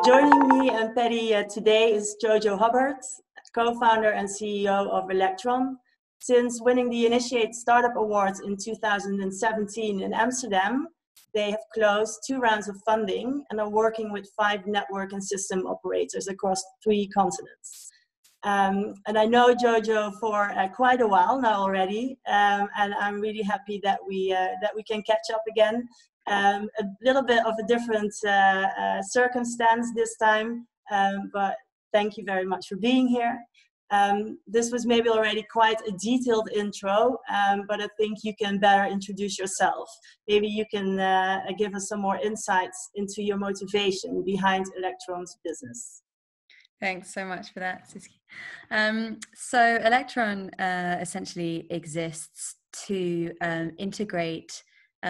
Joining me and Patty today is Jo-Jo Hubbard, co-founder and CEO of Electron. Since winning the Initiate Startup Awards in 2017 in Amsterdam, they have closed 2 rounds of funding and are working with 5 network and system operators across 3 continents. And I know Jo-Jo for quite a while now already, and I'm really happy that we can catch up again. A little bit of a different circumstance this time, but thank you very much for being here. This was maybe already quite a detailed intro, but I think you can better introduce yourself. Maybe you can give us some more insights into your motivation behind Electron's business. Thanks so much for that, Siski. So Electron essentially exists to integrate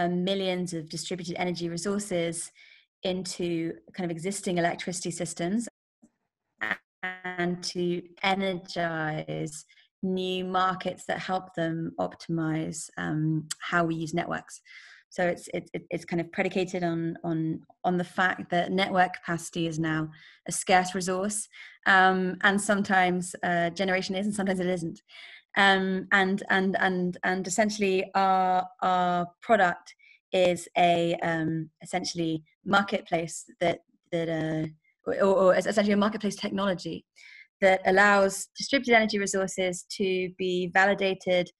millions of distributed energy resources into kind of existing electricity systems and to energize new markets that help them optimize how we use networks. So it's kind of predicated on the fact that network capacity is now a scarce resource, and sometimes generation is, and sometimes it isn't. And essentially our product is a essentially marketplace or essentially a marketplace technology that allows distributed energy resources to be validated,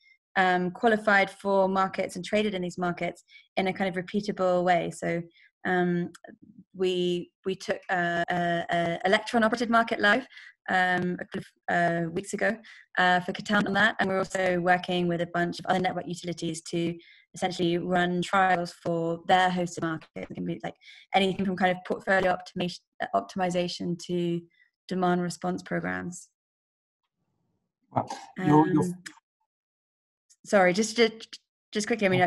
qualified for markets and traded in these markets in a kind of repeatable way. So we took Electron operated market live a couple of weeks ago for Qatar on that, and we're also working with a bunch of other network utilities to essentially run trials for their hosted market. It can be like anything from kind of portfolio optimization to demand response programs. Wow. Sorry, just quickly. I mean,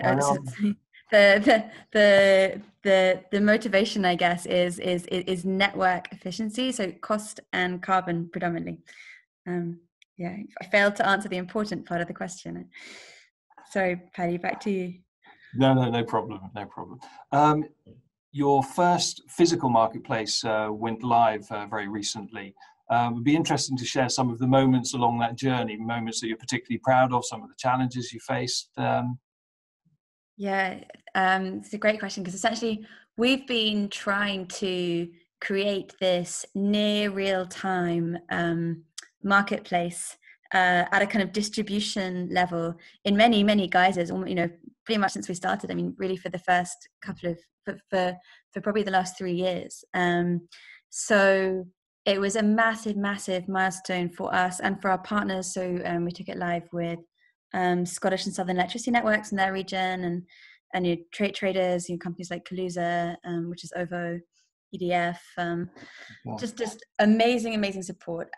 the motivation, I guess, is network efficiency, so cost and carbon predominantly. Yeah, I failed to answer the important part of the question. Sorry, Paddy, back to you. No problem. Your first physical marketplace went live very recently. It would be interesting to share some of the moments along that journey, moments that you're particularly proud of, some of the challenges you faced. Yeah, it's a great question, because essentially we've been trying to create this near real-time marketplace at a kind of distribution level in many guises, pretty much since we started. I mean, really for the first couple of, for probably the last 3 years. So it was a massive milestone for us and for our partners. So we took it live with Scottish and Southern electricity networks in their region, and traders, companies like Kaluza, which is OVO, EDF, just amazing support.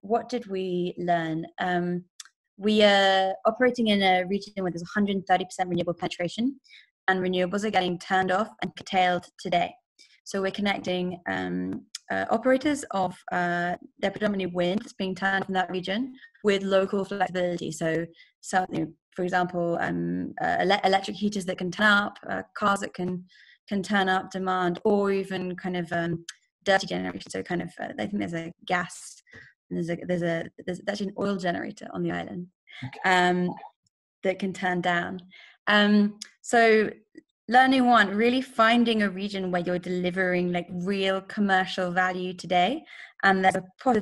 What did we learn? We are operating in a region where there's 130% renewable penetration, and renewables are getting turned off and curtailed today. So we're connecting operators of their predominantly wind that's being turned from that region with local flexibility. So for example, electric heaters that can turn up, cars that can turn up demand, or even kind of dirty generation. So kind of, I think there's a gas, and there's actually an oil generator on the island that can turn down. So learning one, really finding a region where you're delivering like real commercial value today, and there's a pot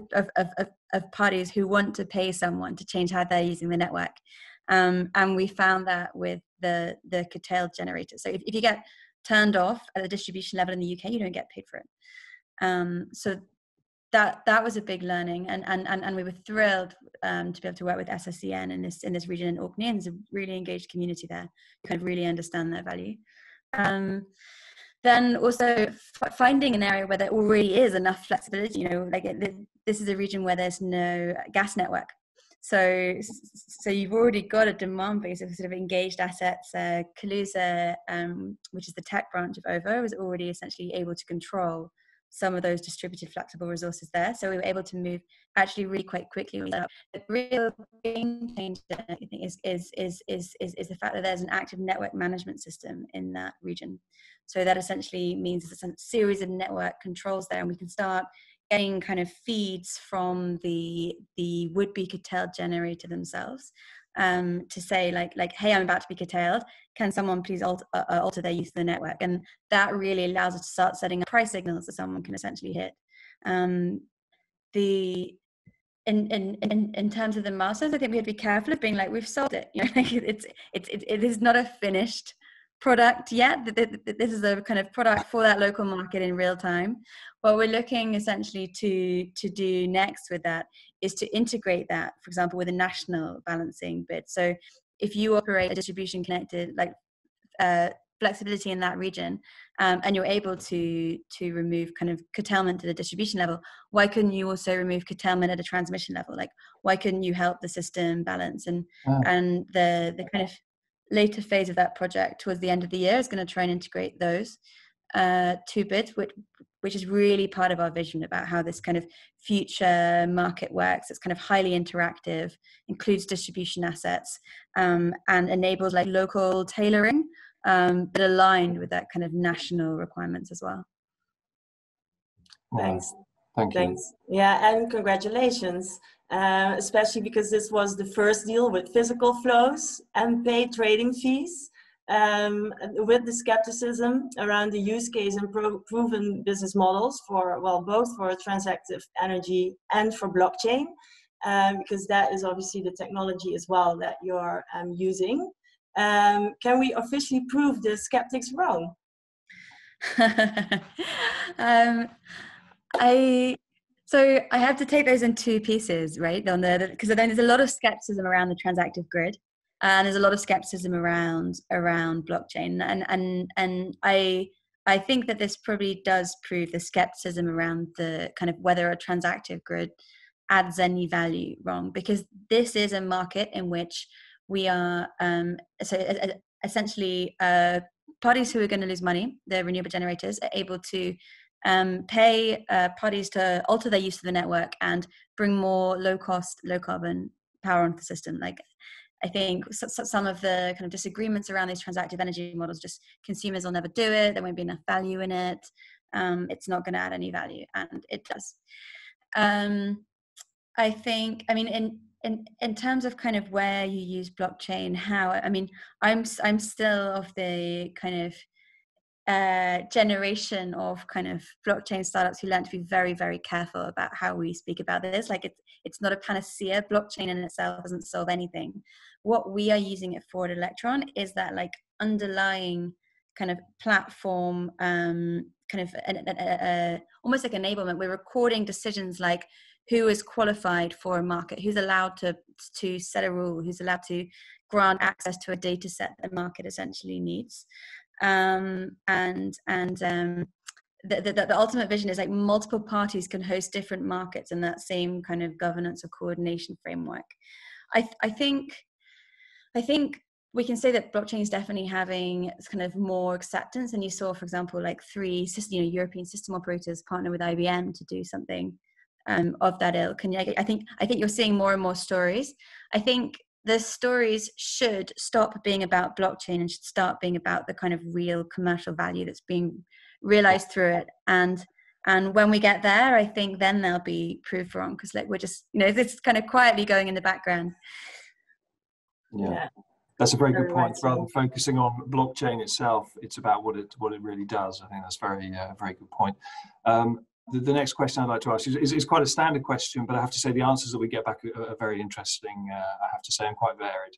of parties who want to pay someone to change how they're using the network. And we found that with the curtailed generator. So if you get turned off at the distribution level in the UK, you don't get paid for it. So that was a big learning, and we were thrilled to be able to work with SSCN in this region in Orkney, and there's a really engaged community there who kind of really understand their value. Then also finding an area where there already is enough flexibility. This is a region where there's no gas network. So you've already got a demand base of sort of engaged assets. Kaluza, which is the tech branch of OVO, is already essentially able to control some of those distributed flexible resources there. So we were able to move actually really quite quickly. The real game changer, I think, is the fact that there's an active network management system in that region. So that essentially means there's a series of network controls there, and we can start getting kind of feeds from the would-be curtailed generator themselves, to say like, hey, I'm about to be curtailed. Can someone please alter their use of the network? And that really allows us to start setting up price signals that someone can essentially hit. In terms of the milestones, I think we have to be careful of being like, we've solved it. You know, like it is not a finished product yet. This is a kind of product for that local market in real time. What we're looking essentially to do next with that is to integrate that, for example, with a national balancing bid. So if you operate a distribution connected, like flexibility in that region, and you're able to remove kind of curtailment at the distribution level, why couldn't you also remove curtailment at a transmission level? Like, why couldn't you help the system balance? And the kind of later phase of that project towards the end of the year is going to try and integrate those two bits, which is really part of our vision about how this kind of future market works. It's kind of highly interactive, includes distribution assets, and enables like local tailoring, but aligned with that kind of national requirements as well. Thanks. Thank you. Thanks. Yeah, and congratulations, especially because this was the first deal with physical flows and paid trading fees. With the skepticism around the use case and proven business models for, well, both for transactive energy and for blockchain, because that is obviously the technology as well that you're using. Can we officially prove the skeptics wrong? So I have to take those in two pieces, right? Because then there's a lot of skepticism around the transactive grid. And there's a lot of skepticism around blockchain, and I think that this probably does prove the skepticism around the kind of whether a transactive grid adds any value wrong, because this is a market in which we are essentially parties who are going to lose money, the renewable generators, are able to pay parties to alter their use of the network and bring more low cost, low carbon power onto the system. Like, I think some of the kind of disagreements around these transactive energy models, just consumers will never do it, there won't be enough value in it, it's not going to add any value, and it does. I think, I mean, in terms of kind of where you use blockchain, how, I mean, I'm still of the kind of generation of kind of blockchain startups who learn to be very, very careful about how we speak about this. Like, it's not a panacea. Blockchain in itself doesn't solve anything. What we are using it for at Electron is that like underlying kind of platform, kind of almost like enablement. We're recording decisions like who is qualified for a market, who's allowed to set a rule, who's allowed to grant access to a data set that the market essentially needs. The ultimate vision is like multiple parties can host different markets in that same kind of governance or coordination framework. I think we can say that blockchain is definitely having kind of more acceptance, and you saw, for example, like 3 European system operators partner with IBM to do something of that ilk. And I think you're seeing more and more stories. I think the stories should stop being about blockchain and should start being about the kind of real commercial value that's being realized through it. And when we get there, I think then they'll be proved wrong, because like we're just, it's kind of quietly going in the background. Yeah. That's a very good point. Rather than focusing on blockchain itself, it's about what it really does. I think that's very good point. The next question I'd like to ask is quite a standard question, but I have to say the answers that we get back are very interesting. I have to say, and quite varied.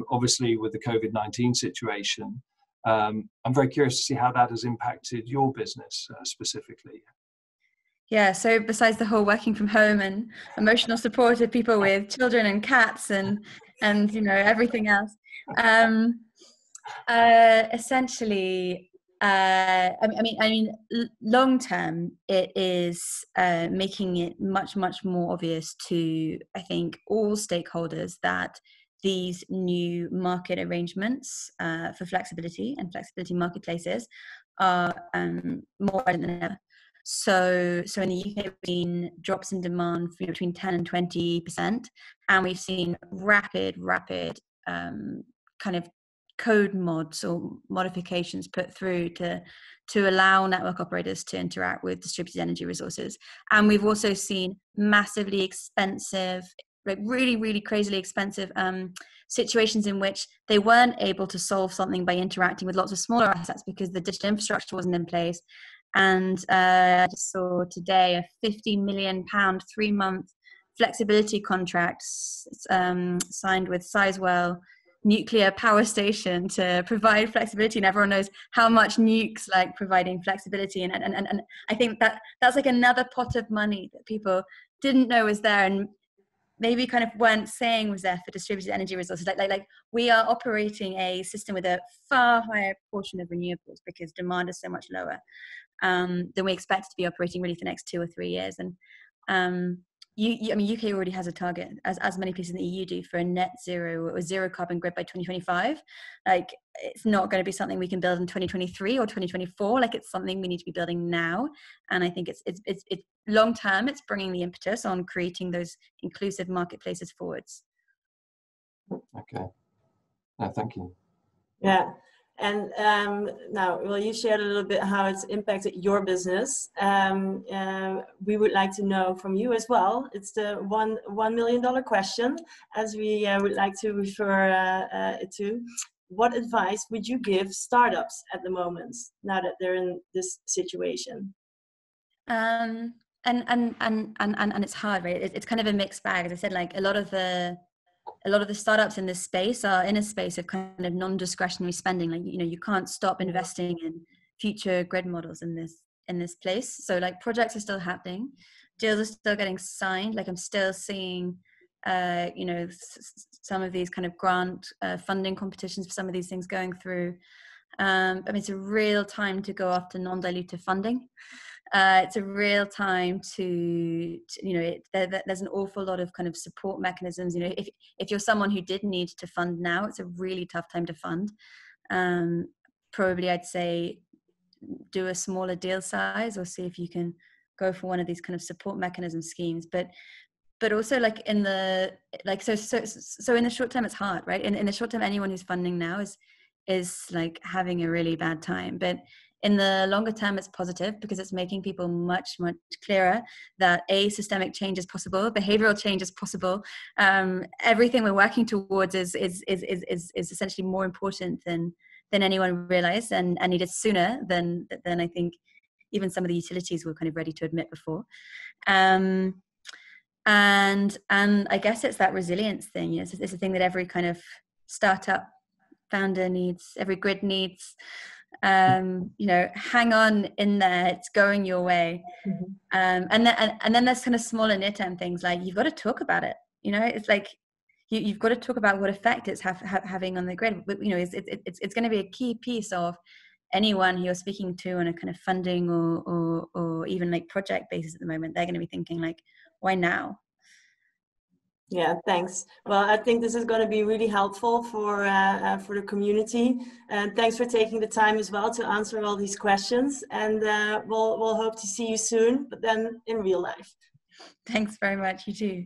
Obviously, with the COVID-19 situation, I'm very curious to see how that has impacted your business specifically. Yeah, so besides the whole working from home and emotional support of people with children and cats and everything else, essentially, I mean, long term, it is making it much more obvious to, I think, all stakeholders that these new market arrangements for flexibility and flexibility marketplaces are more urgent than ever. So in the UK, we've seen drops in demand for between 10 and 20%, and we've seen rapid kind of code mods or modifications put through to allow network operators to interact with distributed energy resources. And we've also seen massively expensive, like really crazily expensive situations in which they weren't able to solve something by interacting with lots of smaller assets because the digital infrastructure wasn't in place. And I just saw today a £50 million 3-month flexibility contract signed with Sizewell nuclear power station to provide flexibility, and everyone knows how much nukes like providing flexibility, and I think that's like another pot of money that people didn't know was there and maybe kind of weren't saying was there for distributed energy resources. Like we are operating a system with a far higher proportion of renewables because demand is so much lower than we expect to be operating really for the next 2 or 3 years. And I mean, UK already has a target, as many places in the EU do, for a net zero or zero carbon grid by 2025. Like, it's not going to be something we can build in 2023 or 2024. Like, it's something we need to be building now. And I think it's long term. It's bringing the impetus on creating those inclusive marketplaces forwards. Okay. No, thank you. Yeah. And now, well, you shared a little bit how it's impacted your business. We would like to know from you as well. It's the $1 million question, as we would like to refer it to. What advice would you give startups at the moment, now that they're in this situation? And it's hard, right? It's kind of a mixed bag. As I said, like a lot of the startups in this space are in a space of kind of non-discretionary spending. Like, you know, you can't stop investing in future grid models in this place. So like projects are still happening, deals are still getting signed. Like I'm still seeing, you know, some of these kind of grant funding competitions for some of these things going through. I mean, it's a real time to go after non-dilutive funding. It's a real time to you know, there's an awful lot of kind of support mechanisms. You know, if you're someone who did need to fund now, it's a really tough time to fund. Probably I'd say do a smaller deal size or see if you can go for one of these kind of support mechanism schemes. But also like in the, like, so in the short term, it's hard, right? In the short term, anyone who's funding now is like having a really bad time. But in the longer term, it's positive because it's making people much clearer that systemic change is possible, behavioral change is possible. Everything we're working towards is essentially more important than anyone realized, and needed sooner than I think even some of the utilities were kind of ready to admit before. And I guess it's that resilience thing. You know, it's a thing that every kind of startup founder needs, every grid needs. You know, hang on in there, it's going your way. And then there's kind of smaller near-term things, like you've got to talk about it. You know, it's like you've got to talk about what effect it's having on the grid. You know, it's going to be a key piece of anyone who you're speaking to on a kind of funding or even like project basis at the moment. They're going to be thinking like, why now? Yeah, thanks. Well, I think this is going to be really helpful for the community. And thanks for taking the time as well to answer all these questions. And we'll hope to see you soon, but then in real life. Thanks very much. You too.